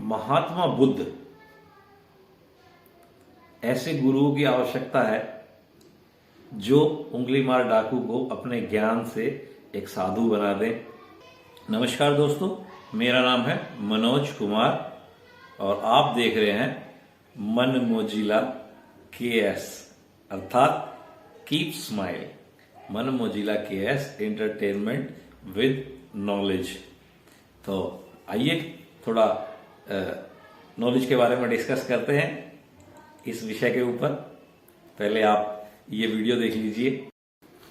महात्मा बुद्ध ऐसे गुरुओं की आवश्यकता है जो उंगली मार डाकू को अपने ज्ञान से एक साधु बना दे। नमस्कार दोस्तों, मेरा नाम है मनोज कुमार और आप देख रहे हैं मन मोजिला KS अर्थात कीप स्माइल। मन Mozilla KS entertainment with knowledge. तो आइए थोड़ा नॉलेज के बारे में डिस्कस करते हैं इस विषय के ऊपर। पहले आप ये वीडियो देख लीजिए।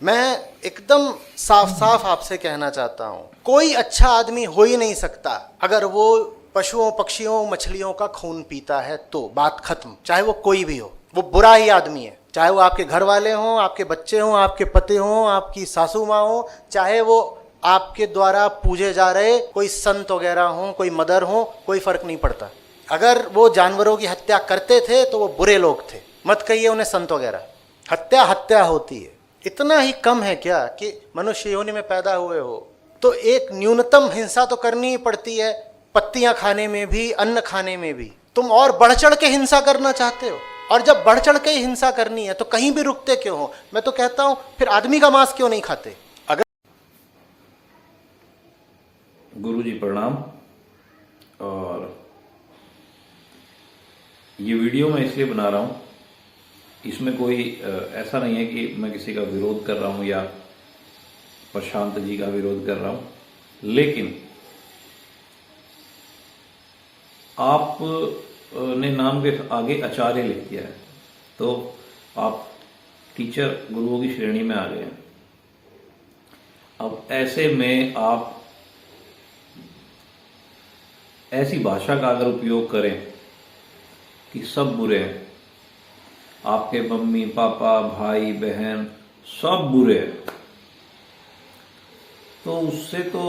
मैं एकदम साफ साफ आपसे कहना चाहता हूं, कोई अच्छा आदमी हो ही नहीं सकता अगर वो पशुओं, पक्षियों, मछलियों का खून पीता है तो बात खत्म। चाहे वो कोई भी हो, वो बुरा ही आदमी है। चाहे वो आपके घर वाले हों, आपके बच्चे हों, आपके पति हों, आपकी सासू माँ हो, चाहे वो आपके द्वारा पूजे जा रहे कोई संत वगैरह हों, कोई मदर हो, कोई फर्क नहीं पड़ता। अगर वो जानवरों की हत्या करते थे तो वो बुरे लोग थे, मत कहिए उन्हें संत वगैरह। हत्या हत्या होती है। इतना ही कम है क्या कि मनुष्य योनि में पैदा हुए हो तो एक न्यूनतम हिंसा तो करनी ही पड़ती है, पत्तियां खाने में भी, अन्न खाने में भी। तुम और बढ़ चढ़ के हिंसा करना चाहते हो, और जब बढ़ चढ़ के ही हिंसा करनी है तो कहीं भी रुकते क्यों हो? मैं तो कहता हूं फिर आदमी का मांस क्यों नहीं खाते? अगर गुरु जी प्रणाम। और ये वीडियो मैं इसलिए बना रहा हूं, इसमें कोई ऐसा नहीं है कि मैं किसी का विरोध कर रहा हूं या प्रशांत जी का विरोध कर रहा हूं, लेकिन आप ने नाम के आगे आचार्य लिख दिया है तो आप टीचर गुरुओं की श्रेणी में आ गए हैं। अब ऐसे में आप ऐसी भाषा का अगर उपयोग करें कि सब बुरे हैं, आपके मम्मी पापा भाई बहन सब बुरे हैं, तो उससे तो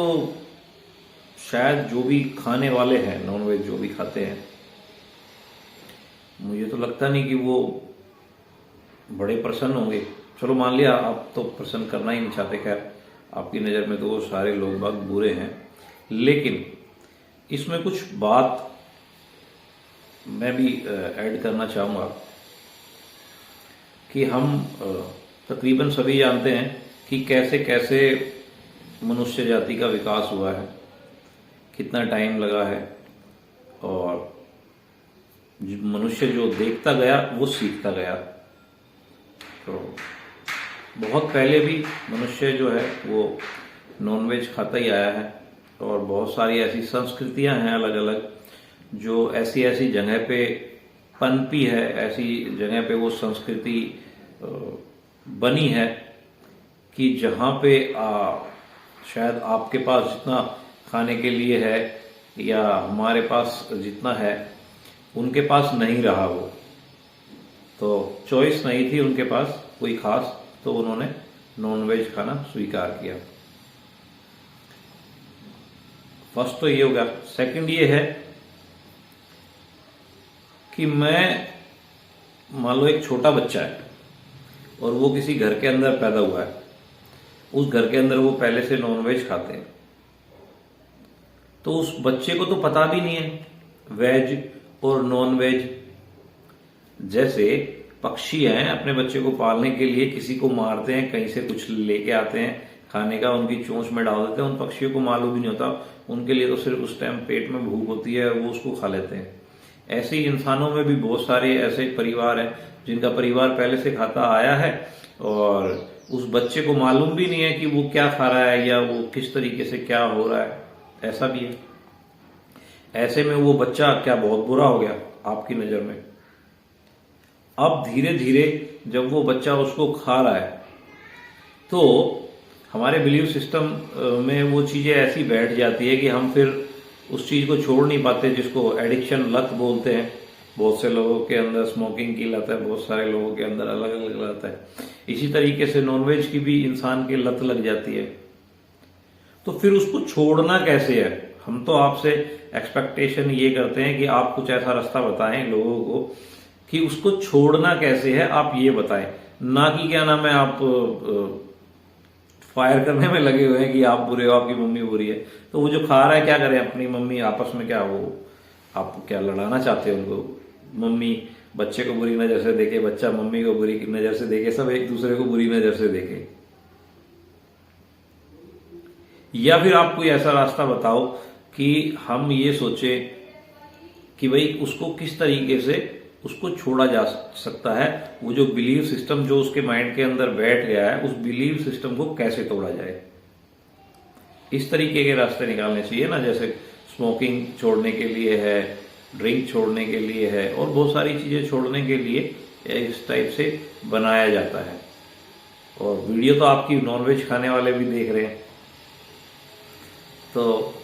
शायद जो भी खाने वाले हैं, नॉनवेज जो भी खाते हैं, मुझे तो लगता नहीं कि वो बड़े प्रसन्न होंगे। चलो मान लिया आप तो प्रसन्न करना ही नहीं चाहते, खैर आपकी नज़र में तो वो सारे लोग बाग बुरे हैं, लेकिन इसमें कुछ बात मैं भी ऐड करना चाहूँगा कि हम तकरीबन सभी जानते हैं कि कैसे कैसे मनुष्य जाति का विकास हुआ है, कितना टाइम लगा है, और मनुष्य जो देखता गया वो सीखता गया। तो बहुत पहले भी मनुष्य जो है वो नॉनवेज खाता ही आया है, और बहुत सारी ऐसी संस्कृतियां हैं अलग अलग जो ऐसी ऐसी जगह पे पनपी है, ऐसी जगह पे वो संस्कृति बनी है कि जहाँ पे शायद आपके पास जितना खाने के लिए है या हमारे पास जितना है उनके पास नहीं रहा। वो तो चॉइस नहीं थी उनके पास कोई खास, तो उन्होंने नॉनवेज खाना स्वीकार किया। फर्स्ट तो ये हो गया। सेकंड ये है कि मैं मान लो एक छोटा बच्चा है और वो किसी घर के अंदर पैदा हुआ है, उस घर के अंदर वो पहले से नॉनवेज खाते हैं, तो उस बच्चे को तो पता भी नहीं है वेज और नॉन वेज। जैसे पक्षी हैं, अपने बच्चे को पालने के लिए किसी को मारते हैं, कहीं से कुछ लेके आते हैं खाने का, उनकी चोंच में डाल देते हैं, उन पक्षियों को मालूम भी नहीं होता, उनके लिए तो सिर्फ उस टाइम पेट में भूख होती है, वो उसको खा लेते हैं। ऐसे ही इंसानों में भी बहुत सारे ऐसे परिवार हैं जिनका परिवार पहले से खाता आया है और उस बच्चे को मालूम भी नहीं है कि वो क्या खा रहा है या वो किस तरीके से क्या हो रहा है, ऐसा भी है। ऐसे में वो बच्चा क्या बहुत बुरा हो गया आपकी नजर में। अब धीरे धीरे जब वो बच्चा उसको खा रहा है तो हमारे बिलीव सिस्टम में वो चीजें ऐसी बैठ जाती है कि हम फिर उस चीज को छोड़ नहीं पाते, जिसको एडिक्शन, लत बोलते हैं। बहुत से लोगों के अंदर स्मोकिंग की लत है, बहुत सारे लोगों के अंदर अलग अलग लत है। इसी तरीके से नॉनवेज की भी इंसान की लत लग जाती है। तो फिर उसको छोड़ना कैसे है? हम तो आपसे एक्सपेक्टेशन ये करते हैं कि आप कुछ ऐसा रास्ता बताएं लोगों को कि उसको छोड़ना कैसे है, आप ये बताएं, ना कि क्या नाम है आप फायर करने में लगे हुए हैं कि आप बुरे हो, आपकी मम्मी बुरी है। तो वो जो खा रहा है क्या करे, अपनी मम्मी आपस में क्या वो आप क्या लड़ाना चाहते हो उनको? मम्मी बच्चे को बुरी नजर से देखे, बच्चा मम्मी को बुरी नजर से देखे, सब एक दूसरे को बुरी नजर से देखे। या फिर आप कोई ऐसा रास्ता बताओ कि हम ये सोचें कि भाई उसको किस तरीके से उसको छोड़ा जा सकता है, वो जो बिलीव सिस्टम जो उसके माइंड के अंदर बैठ गया है, उस बिलीव सिस्टम को कैसे तोड़ा जाए। इस तरीके के रास्ते निकालने चाहिए ना, जैसे स्मोकिंग छोड़ने के लिए है, ड्रिंक छोड़ने के लिए है, और बहुत सारी चीजें छोड़ने के लिए इस टाइप से बनाया जाता है। और वीडियो तो आपकी नॉनवेज खाने वाले भी देख रहे हैं, तो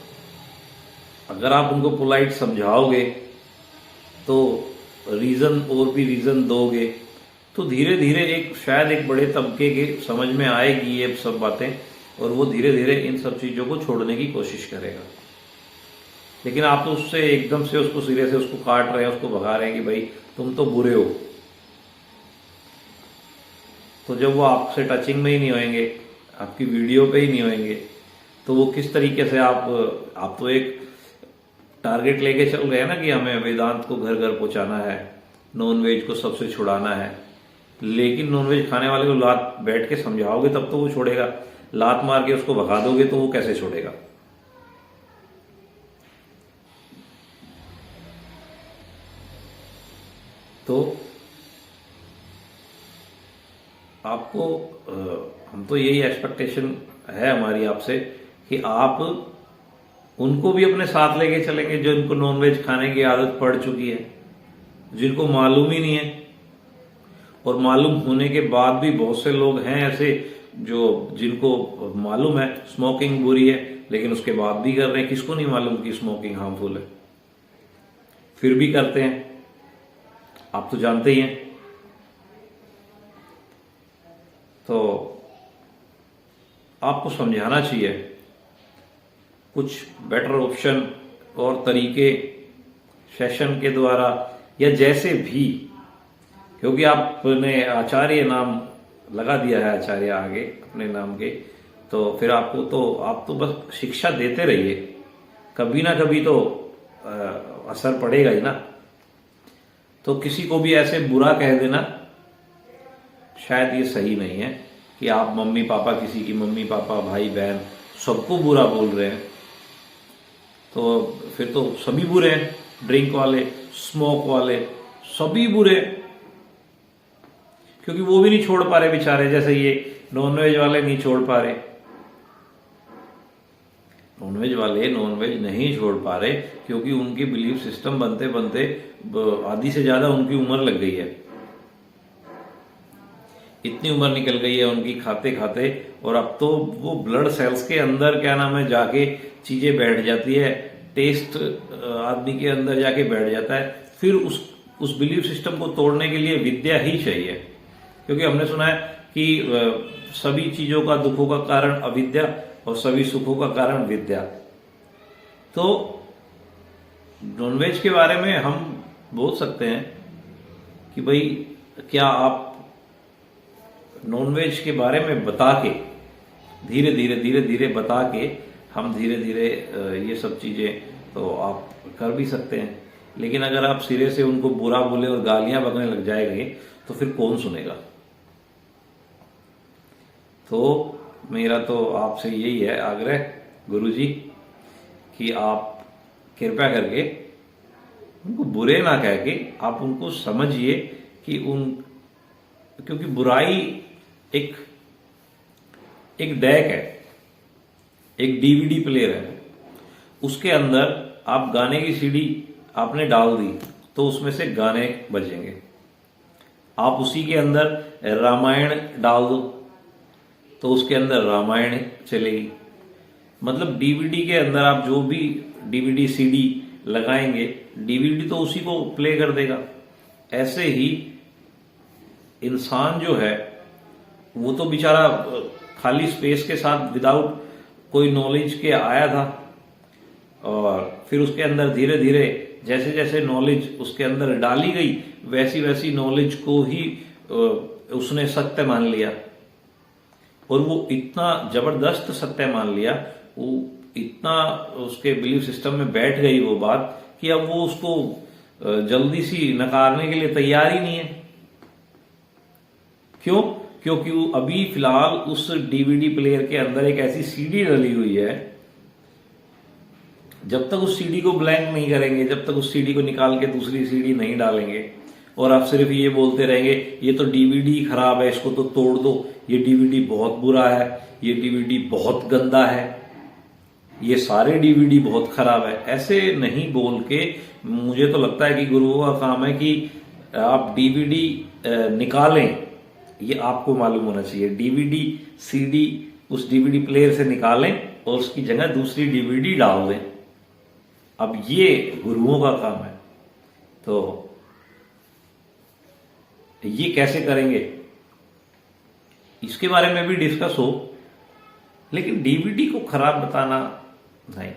अगर आप उनको पोलाइट समझाओगे तो रीजन और भी रीजन दोगे तो धीरे धीरे शायद एक बड़े तबके के समझ में आएगी ये सब बातें, और वो धीरे धीरे इन सब चीजों को छोड़ने की कोशिश करेगा। लेकिन आप तो उससे एकदम से उसको सिरे से उसको काट रहे हैं, उसको भगा रहे हैं कि भाई तुम तो बुरे हो। तो जब वो आपसे टचिंग में ही नहीं होंगे, आपकी वीडियो पे ही नहीं होंगे, तो वो किस तरीके से आप तो एक टारगेट लेके चल रहे हैं ना कि हमें वेदांत को घर घर पहुंचाना है, नॉनवेज को सबसे छुड़ाना है। लेकिन नॉनवेज खाने वाले को लात बैठ के समझाओगे तब तो वो छोड़ेगा, लात मार के उसको भगा दोगे तो वो कैसे छोड़ेगा। तो आपको हम तो यही एक्सपेक्टेशन है हमारी आपसे कि आप उनको भी अपने साथ लेके चलेंगे जो इनको नॉनवेज खाने की आदत पड़ चुकी है, जिनको मालूम ही नहीं है। और मालूम होने के बाद भी बहुत से लोग हैं ऐसे जो जिनको मालूम है स्मोकिंग बुरी है, लेकिन उसके बाद भी कर रहे हैं। किसको नहीं मालूम कि स्मोकिंग हार्मफुल है, फिर भी करते हैं। आप तो जानते ही हैं। तो आपको समझाना चाहिए कुछ बेटर ऑप्शन और तरीके सेशन के द्वारा या जैसे भी, क्योंकि आपने आचार्य नाम लगा दिया है आचार्य आगे अपने नाम के, तो फिर आपको तो आप तो बस शिक्षा देते रहिए, कभी ना कभी तो असर पड़ेगा ही ना। तो किसी को भी ऐसे बुरा कह देना शायद ये सही नहीं है कि आप मम्मी पापा, किसी की मम्मी पापा भाई बहन सबको बुरा बोल रहे हैं, तो फिर तो सभी बुरे हैं। ड्रिंक वाले, स्मोक वाले, सभी बुरे, क्योंकि वो भी नहीं छोड़ पा रहे बेचारे, जैसे ये नॉनवेज वाले नहीं छोड़ पा रहे। नॉनवेज वाले नॉनवेज नहीं छोड़ पा रहे क्योंकि उनकी बिलीफ सिस्टम बनते बनते आधी से ज्यादा उनकी उम्र लग गई है। इतनी उम्र निकल गई है उनकी खाते खाते, और अब तो वो ब्लड सेल्स के अंदर क्या नाम है जाके चीजें बैठ जाती है, टेस्ट आदमी के अंदर जाके बैठ जाता है। फिर उस बिलीफ सिस्टम को तोड़ने के लिए विद्या ही चाहिए, क्योंकि हमने सुना है कि सभी चीजों का दुखों का कारण अविद्या और सभी सुखों का कारण विद्या। तो नॉनवेज के बारे में हम बोल सकते हैं कि भाई क्या आप नॉनवेज के बारे में बता के धीरे धीरे बता के हम धीरे धीरे ये सब चीजें तो आप कर भी सकते हैं। लेकिन अगर आप सिरे से उनको बुरा बोले और गालियां बकने लग जाएंगे तो फिर कौन सुनेगा। तो मेरा तो आपसे यही है आग्रह गुरुजी कि आप कृपया करके उनको बुरे ना कह के आप उनको समझिए कि क्योंकि बुराई एक डेक है, एक डीवीडी प्लेयर है, उसके अंदर आप गाने की सीडी आपने डाल दी तो उसमें से गाने बजेंगे। आप उसी के अंदर रामायण डाल दो तो उसके अंदर रामायण चलेगी। मतलब डीवीडी के अंदर आप जो भी डीवीडी सीडी लगाएंगे, डीवीडी तो उसी को प्ले कर देगा। ऐसे ही इंसान जो है वो तो बेचारा खाली स्पेस के साथ विदाउट कोई नॉलेज के आया था, और फिर उसके अंदर धीरे धीरे जैसे जैसे नॉलेज उसके अंदर डाली गई वैसी वैसी नॉलेज को ही उसने सत्य मान लिया, और वो इतना जबरदस्त सत्य मान लिया, वो इतना उसके बिलीफ सिस्टम में बैठ गई वो बात कि अब वो उसको जल्दी सी नकारने के लिए तैयार ही नहीं है। क्यों? क्योंकि वो अभी फिलहाल उस डीवीडी प्लेयर के अंदर एक ऐसी सीडी डली हुई है, जब तक उस सीडी को ब्लैंक नहीं करेंगे, जब तक उस सीडी को निकाल के दूसरी सीडी नहीं डालेंगे और आप सिर्फ ये बोलते रहेंगे ये तो डीवीडी खराब है, इसको तो तोड़ दो, ये डीवीडी बहुत बुरा है, ये डीवीडी बहुत गंदा है, ये सारे डीवीडी बहुत खराब है, ऐसे नहीं बोल के मुझे तो लगता है कि गुरुओं का काम है कि आप डीवीडी निकालें। ये आपको मालूम होना चाहिए, डीवीडी सीडी उस डीवीडी प्लेयर से निकालें और उसकी जगह दूसरी डीवीडी डाल दें। अब ये गुरुओं का काम है। तो ये कैसे करेंगे इसके बारे में भी डिस्कस हो, लेकिन डीवीडी को खराब बताना नहीं।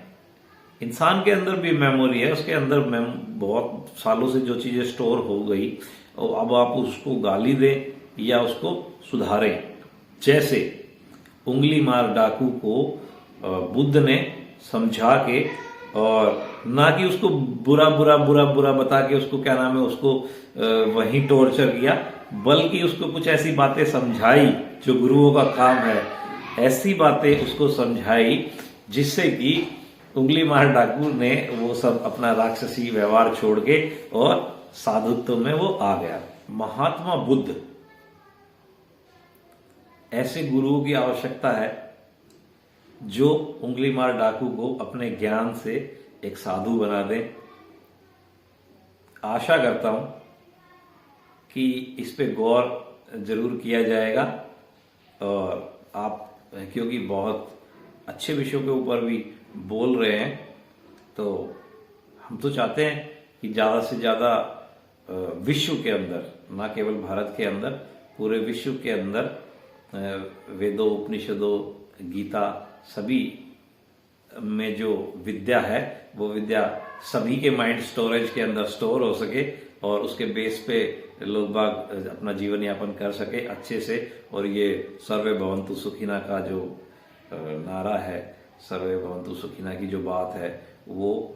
इंसान के अंदर भी मेमोरी है, उसके अंदर बहुत सालों से जो चीजें स्टोर हो गई और अब आप उसको गाली दें या उसको सुधारें। जैसे उंगली मार डाकू को बुद्ध ने समझा के, और ना कि उसको बुरा बुरा बुरा बुरा बता के उसको क्या नाम है उसको वहीं टॉर्चर किया, बल्कि उसको कुछ ऐसी बातें समझाई जो गुरुओं का काम है, ऐसी बातें उसको समझाई जिससे कि उंगली मार डाकू ने वो सब अपना राक्षसी व्यवहार छोड़ के और साधुत्व में वो आ गया। महात्मा बुद्ध, ऐसे गुरुओं की आवश्यकता है जो उंगली मार डाकू को अपने ज्ञान से एक साधु बना दे। आशा करता हूं कि इस पे गौर जरूर किया जाएगा, और आप क्योंकि बहुत अच्छे विषयों के ऊपर भी बोल रहे हैं, तो हम तो चाहते हैं कि ज्यादा से ज्यादा विश्व के अंदर, ना केवल भारत के अंदर, पूरे विश्व के अंदर वेदों, उपनिषदों, गीता, सभी में जो विद्या है वो विद्या सभी के माइंड स्टोरेज के अंदर स्टोर हो सके और उसके बेस पे लोग बाग अपना जीवन यापन कर सके अच्छे से। और ये सर्वे भवन्तु सुखिना का जो नारा है, सर्वे भवन्तु सुखिना की जो बात है, वो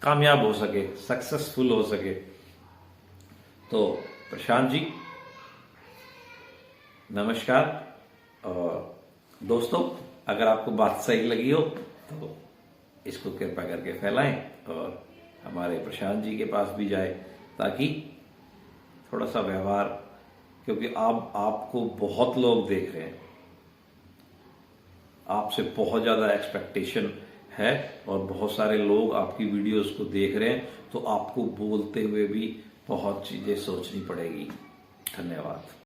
कामयाब हो सके, सक्सेसफुल हो सके। तो प्रशांत जी नमस्कार। और दोस्तों, अगर आपको बात सही लगी हो तो इसको कृपया करके फैलाएं और हमारे प्रशांत जी के पास भी जाए, ताकि थोड़ा सा व्यवहार, क्योंकि आपको बहुत लोग देख रहे हैं, आपसे बहुत ज्यादा एक्सपेक्टेशन है और बहुत सारे लोग आपकी वीडियोस को देख रहे हैं, तो आपको बोलते हुए भी बहुत चीजें सोचनी पड़ेगी। धन्यवाद।